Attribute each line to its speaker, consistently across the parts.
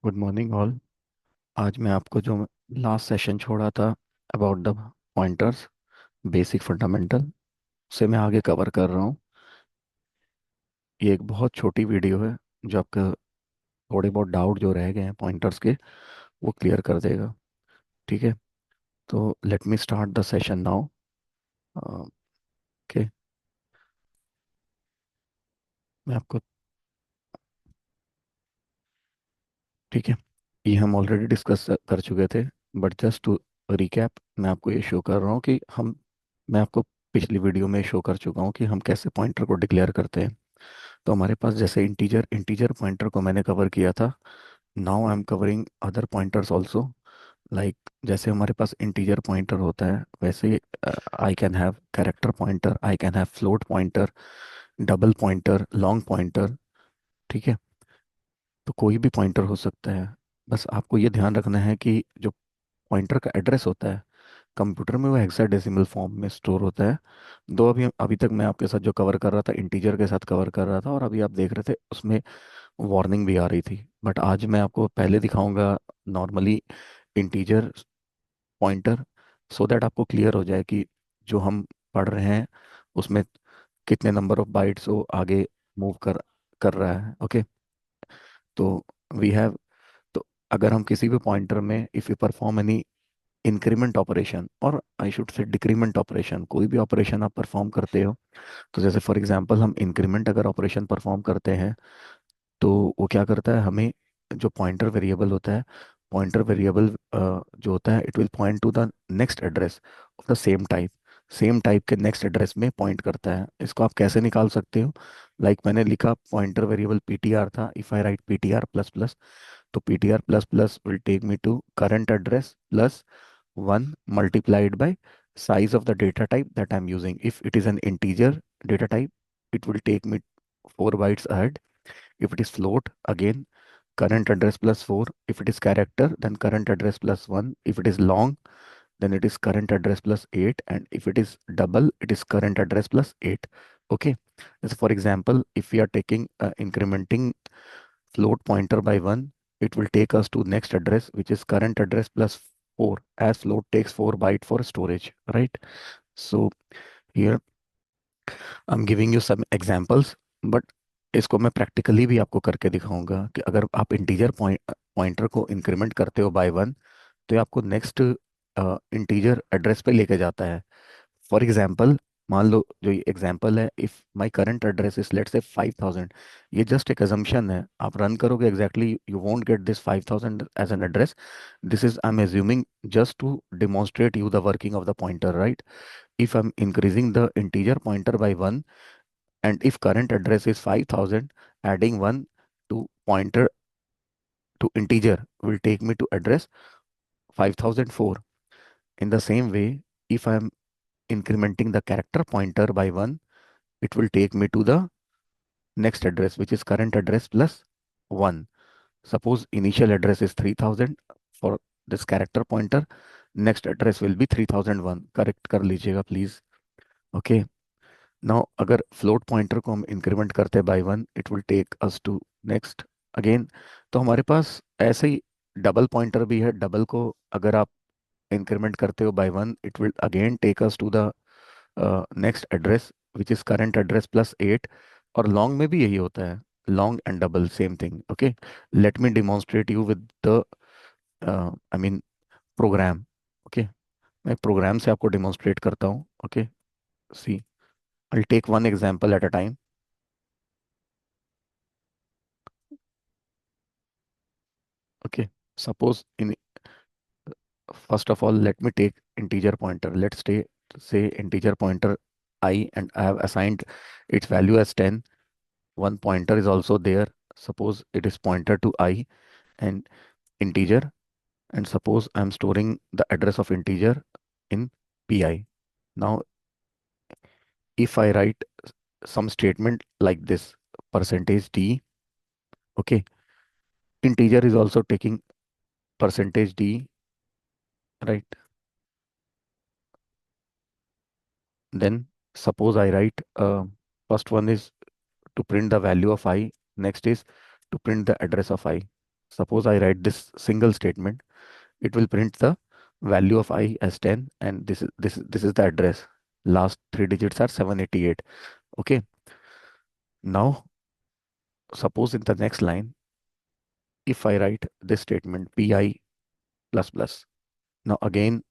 Speaker 1: Good morning all. आज मैं आपको जो लास्ट सेशन छोड़ा था about the pointers basic fundamental से मैं आगे कवर कर रहा हूँ। ये एक बहुत छोटी वीडियो है जो आपका थोड़े बहुत डाउट जो रह गए हैं पॉइंटर्स के वो क्लियर कर देगा। ठीक है, तो let me start the session now. Okay, मैं आपको ठीक है, ये हम ऑलरेडी डिस्कस कर चुके थे, बट जस्ट टू रिकैप मैं आपको ये शो कर रहा हूँ कि मैं आपको पिछली वीडियो में शो कर चुका हूँ कि हम कैसे पॉइंटर को डिक्लेयर करते हैं। तो हमारे पास जैसे इंटीजर इंटीजर पॉइंटर को मैंने कवर किया था। Now I am covering other pointers also. Like जैसे हमारे पास इंटीजर पॉइंटर होता है वैसे I can have character pointer, I can have float pointer, double pointer, long pointer. ठीक है, तो कोई भी पॉइंटर हो सकता है। बस आपको ये ध्यान रखना है कि जो पॉइंटर का एड्रेस होता है कंप्यूटर में वो हेक्साडेसिमल फॉर्म में स्टोर होता है। दो अभी अभी तक मैं आपके साथ जो कवर कर रहा था इंटीजर के साथ कवर कर रहा था, और अभी आप देख रहे थे उसमें वार्निंग भी आ रही थी। बट आज मैं आपको पहले दिखाऊंगा normally integer pointer, so that आपको क्लियर हो जाए कि जो हम पढ़ रहे हैं उसमें कितने नंबर ऑफ बाइट्स वो आगे मूव कर रहा है। ओके, तो वी हैव, तो अगर हम किसी भी पॉइंटर में if you perform any increment operation और I should say decrement operation, कोई भी ऑपरेशन आप परफॉर्म करते हो, तो जैसे फॉर एग्जांपल हम इंक्रीमेंट अगर ऑपरेशन परफॉर्म करते हैं तो वो क्या करता है, हमें जो पॉइंटर वेरिएबल होता है, पॉइंटर वेरिएबल जो होता है it will point two the next address of the same type के नेक्स्ट एड्रेस में पॉइंट करता है। इसको आप कैसे निकाल सकते हो? मैंने लिखा पॉइंटर वेरिएबल पीटीआर था, if I write PTR plus plus, तो PTR plus plus will take me to current address plus 1 multiplied by size of the data type that I'm using. If it is an integer data type, it will take me 4 bytes ahead. If it is float, again, current address plus 4. If it is character, then current address plus 1. If it is long, then it is current address plus 8. And if it is double, it is current address plus 8. Okay. So for example, if we are taking incrementing float pointer by 1, it will take us to next address, which is current address plus 4, as float takes 4 byte for storage, right? So here I'm giving you some examples, but इसको मैं practically भी आपको करके दिखाऊंगा कि अगर आप integer pointer को इंक्रीमेंट करते हो बाय 1, तो ये आपको नेक्स्ट इंटीजर एड्रेस पे लेके जाता है। फॉर एग्जाम्पल, मान लो जो ये एग्जाम्पल है, if my current address is let's say 5000, ये जस्ट एक अजम्पशन है, आप रन करोगे exactly you won't get this 5000 as an address. This is I am assuming just to demonstrate you the working of the pointer, right? If I'm increasing the integer pointer by 1, and if current address is 5000, adding 1 to pointer to integer will take me to address 5004. In the same way, if I'm incrementing the character pointer by 1, it will take me to the next address, which is current address plus 1. Suppose initial address is 3000 for this character pointer, next address will be 3001. Correct कर लीजिएगा please. Okay, now अगर float pointer को हम increment करते by 1, it will take us to next again. तो हमारे पास ऐसे ही double pointer भी है, डबल को अगर आप इंक्रीमेंट करते हो by 1, it will again take us to the next address which is current address plus 8। और लॉन्ग में भी यही होता है, long and double same thing. Okay, let me demonstrate you with the I mean program. Okay, मैं program से आपको demonstrate करता हूँ। Okay, see, I'll take one example at a time. Okay, suppose in first of all, let me take integer pointer. Let's say integer pointer I, and I have assigned its value as 10. One pointer is also there. Suppose it is pointer to I and integer, and suppose I'm storing the address of integer in pi. Now, if I write some statement like this, percentage d, okay, integer is also taking percentage d, right? Then suppose I write first one is to print the value of I, next is to print the address of I. suppose I write this single statement, it will print the value of I as 10, and this is the address. Last three digits are 788. Okay. Now suppose in the next line, if I write this statement pi plus plus, now again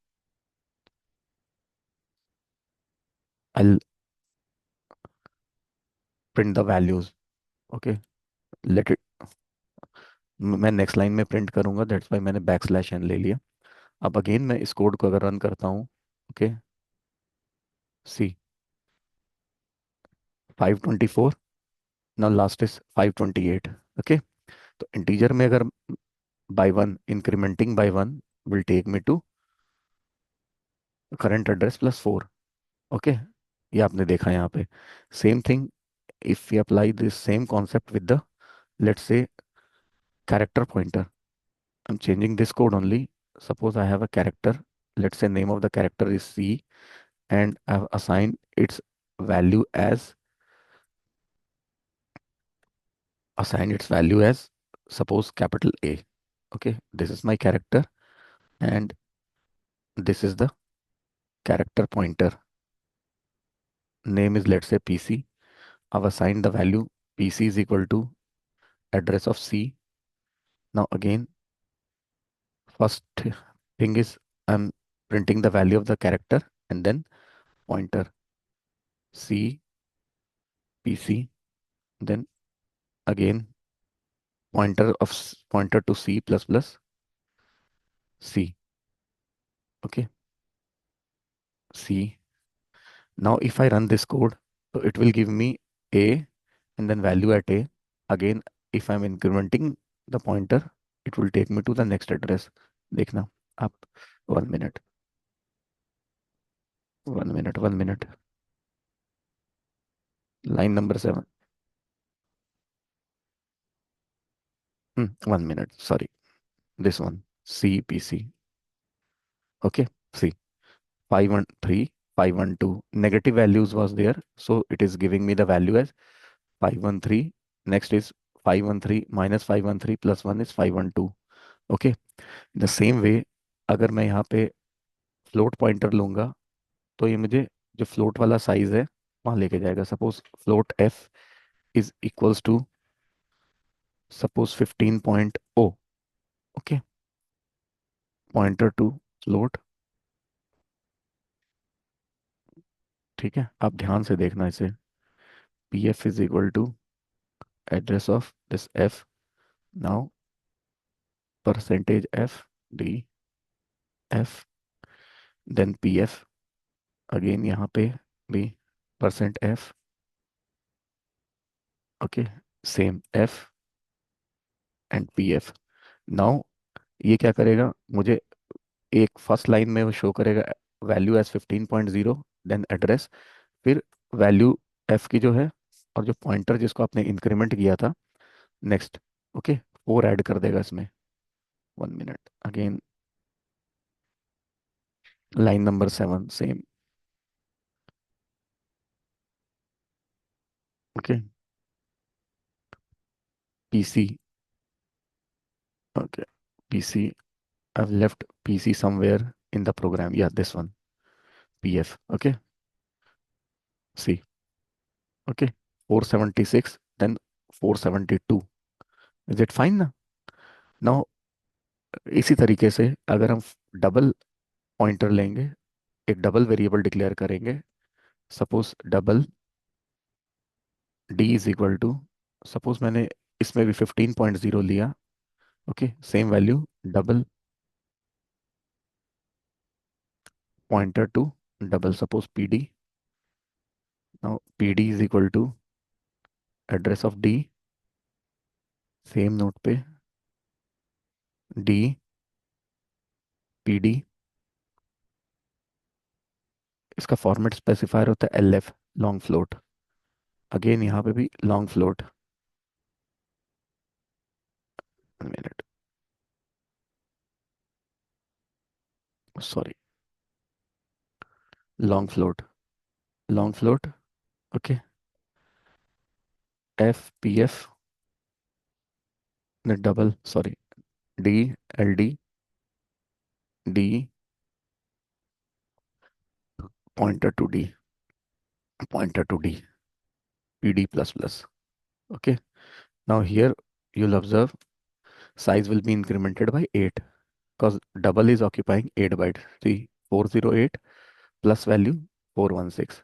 Speaker 1: I'll print the values. Okay, let it, मैं next line में print करूंगा, that's why मैंने back slash N ले लिया. अब again मैं इस code को अगर रन करता हूँ, okay, see 524, now last is 528. Okay, तो इंटीजर में अगर by one, incrementing by one will take me to current address plus 4. Okay, ये आपने देखा यहाँ पे. Same thing, if we apply this same concept with the, let's say, character pointer. I'm changing this code only. Suppose I have a character, let's say name of the character is C, and I've assigned its value as, suppose capital A. Okay, this is my character, and this is the character pointer. Name is, let's say, PC. I've assigned the value PC is equal to address of C. Now again, first thing is I'm printing the value of the character, and then pointer C PC, then again pointer to C plus plus C. Okay, C. Now if I run this code, so it will give me A and then value at A. Again, if I'm incrementing the pointer, it will take me to the next address. देखना आप. 1 minute, 1 minute, 1 minute. Line number 7. 1 minute. Sorry, this one. C PC. Okay. C. 513, 512. Negative values was there, so it is giving me the value as 513. Next is 513 minus 513 plus 1 is 512. Okay, the same way अगर मैं यहाँ पे float pointer लूंगा, तो ये मुझे जो float वाला साइज है वहाँ लेके जाएगा. Suppose float F is equals to suppose 15.0. Okay, pointer to float. ठीक है, आप ध्यान से देखना इसे. P F is equal to address of this F. Now percentage F D F, then P F. Again यहाँ पे भी percent F. Okay, same F and P F. Now ये क्या करेगा, मुझे एक फर्स्ट लाइन में वो शो करेगा वैल्यू एज 15.0, देन एड्रेस, फिर वैल्यू एफ की जो है, और जो पॉइंटर जिसको आपने इंक्रीमेंट किया था नेक्स्ट. ओके, 4 ऐड कर देगा इसमें. 1 minute again. Line number 7 same. Okay, PC. Okay, PC. I've left PC somewhere in the program. Yeah, this one. PF. Okay. See. Okay. 476, then 472. Is it fine ना? Now, इसी तरीके से अगर हम double pointer लेंगे, एक डबल वेरिएबल डिक्लेयर करेंगे. Suppose double D is equal to, suppose मैंने इसमें भी 15.0 लिया. Okay, same value double pointer to double, suppose P D. Now P D is equal to address of D, same note पे D P D. इसका format specifier होता है L F, long float. Again यहाँ पे भी long float. Minute, sorry, long float, long float. Okay, F P F, double, sorry, D, L D, D, pointer to D, pointer to D, P D plus plus. Okay. Now here you'll observe size will be incremented by 8 because double is occupying 8 bytes. See, 408 plus value 416.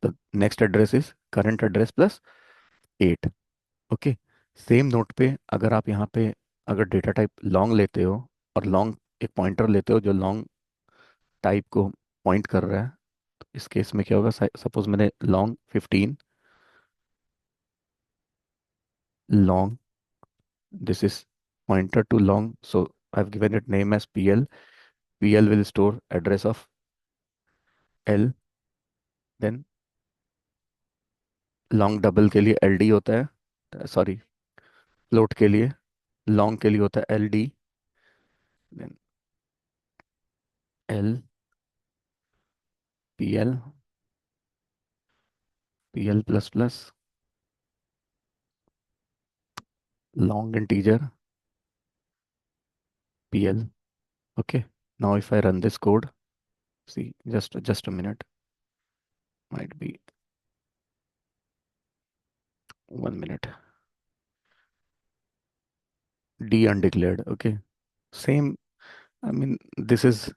Speaker 1: The next address is current address plus 8. Okay. Same note पे अगर आप यहाँ पे अगर data type long लेते हो और long एक पॉइंटर लेते हो जो लॉन्ग टाइप को पॉइंट कर रहा है, तो इस केस में क्या होगा, सपोज मैंने long 15, long, this is pointer to long, so I've given it name as PL. PL will store address of L. Then long double के लिए LD होता है, सॉरी, फ्लोट के लिए, लॉन्ग के लिए होता है LD. देन L, PL, PL plus plus, long integer, PL. Okay. Now if I run this code, see, just a minute, might be 1 minute. D undeclared. Okay. Same. I mean, this is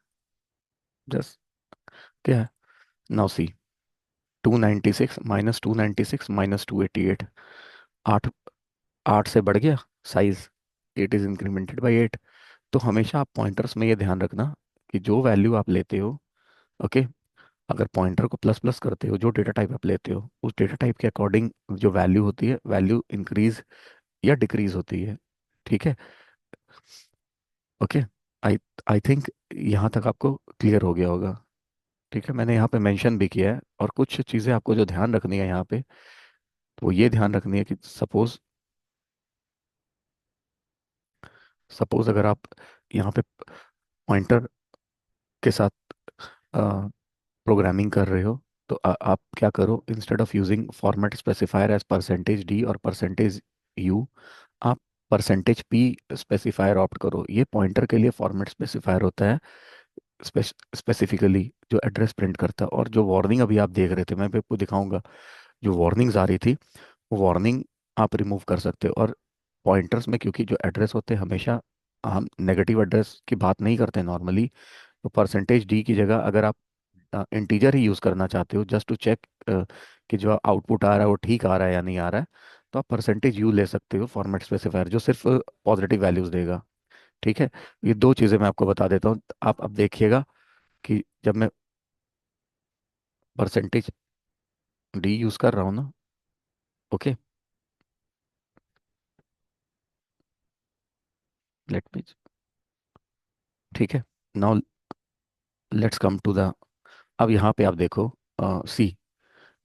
Speaker 1: just, yeah. Now see, 296 minus 296 minus 288. 8, 8 से बढ़ गया size, 8 is incremented by 8. तो हमेशा आप pointers में ये ध्यान रखना कि जो वैल्यू आप लेते हो, ओके, अगर पॉइंटर को प्लस प्लस करते हो, जो डेटा टाइप आप लेते हो उस डेटा टाइप के अकॉर्डिंग जो वैल्यू होती है, वैल्यू इंक्रीज या डिक्रीज होती है. ठीक है. ओके. आई आई थिंक यहाँ तक आपको क्लियर हो गया होगा. ठीक है. मैंने यहाँ पे मेंशन भी किया है और कुछ चीज़ें आपको जो ध्यान रखनी है यहाँ पे, तो वो ये ध्यान रखनी है कि सपोज सपोज अगर आप यहाँ पे पॉइंटर के साथ प्रोग्रामिंग कर रहे हो, तो आप क्या करो, instead of using format specifier as percentage D और परसेंटेज यू, आप परसेंटेज पी स्पेसिफायर ऑप्ट करो. ये पॉइंटर के लिए फॉर्मेट स्पेसिफायर होता है, स्पेसिफिकली जो एड्रेस प्रिंट करता है. और जो वार्निंग अभी आप देख रहे थे, मैं भी आपको दिखाऊंगा, जो वार्निंग्स आ रही थी, वो वार्निंग आप रिमूव कर सकते हो. और पॉइंटर्स में क्योंकि जो एड्रेस होते हैं हमेशा, हम नेगेटिव एड्रेस की बात नहीं करते नॉर्मली, तो परसेंटेज डी की जगह अगर आप इंटीजर ही यूज़ करना चाहते हो जस्ट टू चेक कि जो आउटपुट आ रहा है वो ठीक आ रहा है या नहीं आ रहा है, तो आप परसेंटेज यू ले सकते हो फॉर्मेट स्पेसिफायर, जो सिर्फ पॉजिटिव वैल्यूज़ देगा. ठीक है. ये दो चीज़ें मैं आपको बता देता हूँ. आप अब देखिएगा कि जब मैं परसेंटेज डी यूज़ कर रहा हूँ ना, ओके, लेट मी, ठीक है. Now let's come to the, अब यहाँ पे आप देखो, सी,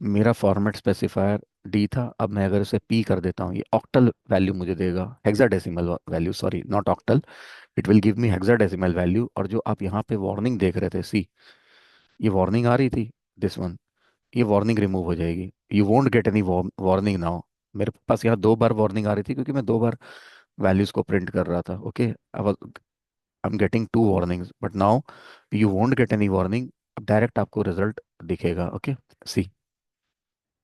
Speaker 1: मेरा फॉर्मेट स्पेसिफायर डी था. अब मैं अगर इसे पी कर देता हूँ, ये ऑक्टल वैल्यू मुझे देगा, hexadecimal value, sorry not octal, it will give me hexadecimal value. और जो आप यहाँ पे वार्निंग देख रहे थे, सी, ये वार्निंग आ रही थी, दिस वन, ये वार्निंग रिमूव हो जाएगी. You won't get any warning now. मेरे पास यहाँ 2 बार वार्निंग आ रही थी क्योंकि मैं 2 बार वैल्यूज को प्रिंट कर रहा था. Okay. I am getting 2 warnings but now you won't get any warning. अब डायरेक्ट आपको रिजल्ट दिखेगा. Okay. See,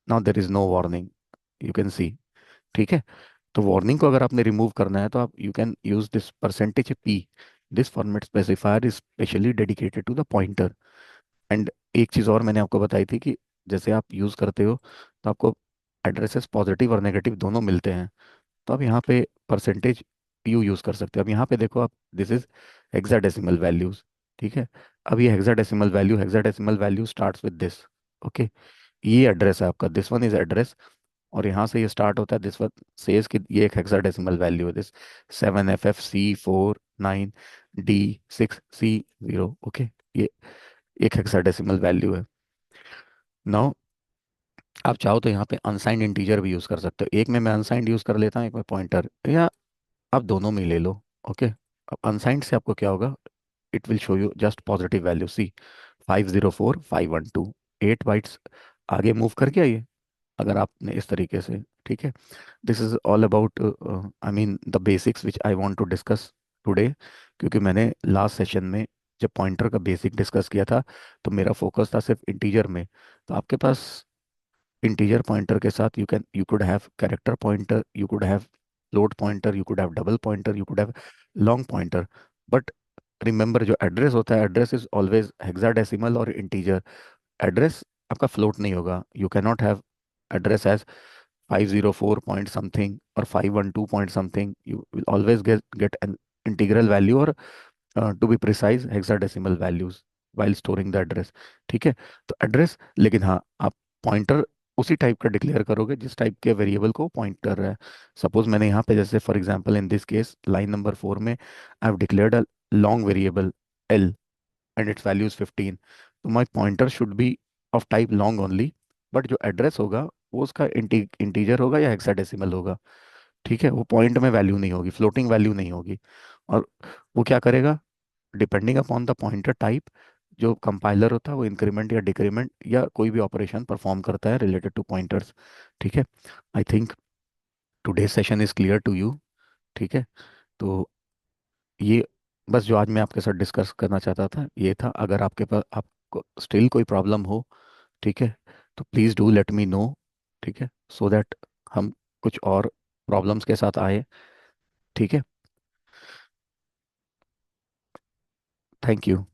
Speaker 1: now there is no warning, you can see. ठीक है. तो वार्निंग को अगर आपने रिमूव करना है तो आप you can use this percentage P. This format specifier is specially dedicated to the pointer. And एक चीज़ और मैंने आपको बताई थी कि जैसे आप यूज़ करते हो तो आपको एड्रेसेस पॉजिटिव और नेगेटिव दोनों मिलते हैं, तो आप यहाँ पे परसेंटेज यू यूज़ कर सकते हो. अब यहाँ पे देखो आप, दिस इज हेक्साडेसिमल वैल्यूज. ठीक है. अब ये hexadecimal value starts with this. Okay. ये एड्रेस है आपका, दिस वन इज एड्रेस. और यहाँ से ये स्टार्ट होता है, दिस वन सेज कि ये एक हेक्साडेसिमल वैल्यू है, दिस 7FF C49D6C0. ओके. ये एक हेक्साडेसिमल वैल्यू है. नाउ आप चाहो तो यहाँ पे अनसाइंड इंटीजर भी यूज़ कर सकते हो. एक में मैं अनसाइंड यूज़ कर लेता हूँ, एक में पॉइंटर, या आप दोनों में ही ले लो. ओके. अब अनसाइंड से आपको क्या होगा, it will show you just positive value. See, 504512, 8 bytes आगे मूव कर गया ये, अगर आपने इस तरीके से. ठीक है. This is all about, I mean the basics which I want to discuss today, क्योंकि मैंने लास्ट सेशन में जब पॉइंटर का बेसिक डिस्कस किया था तो मेरा फोकस था सिर्फ इंटीजर में। तो आपके पास इंटीजर पॉइंटर के साथ you could have character pointer, you could have float pointer, you could have double pointer, you could have long pointer. But remember, जो एड्रेस होता है, एड्रेस इज ऑलवेज हेक्साडेसिमल और इंटीजर। एड्रेस आपका float नहीं होगा। You can not have address as 504 point something और 512 point something. You will always get an integral value, और to be precise hexadecimal values while storing the address. ठीक है। तो address, लेकिन हाँ, आप पॉइंटर उसी टाइप का डिक्लेयर करोगे जिस टाइप के वेरिएबल को पॉइंट कर रहा है। सपोज मैंने यहाँ पे, जैसे for example in this case line number 4 में I have declared a long variable L and it's value is 15। तो my pointer should be of type long only, but जो एड्रेस होगा वो उसका इंटीजर होगा या हेक्साडेसिमल होगा। ठीक है। वो पॉइंट में वैल्यू नहीं होगी, फ्लोटिंग वैल्यू नहीं होगी। और वो क्या करेगा, depending upon the pointer type, जो कंपाइलर होता है वो इंक्रीमेंट या डिक्रीमेंट या कोई भी ऑपरेशन परफॉर्म करता है रिलेटेड टू पॉइंटर्स। ठीक है। I think today session is clear to you. ठीक है। तो ये बस जो आज मैं आपके साथ डिस्कस करना चाहता था ये था। अगर आपके पास आपको स्टिल कोई प्रॉब्लम हो, ठीक है, तो please do let me know. ठीक है, सो दैट हम कुछ और प्रॉब्लम्स के साथ आए। ठीक है। Thank you.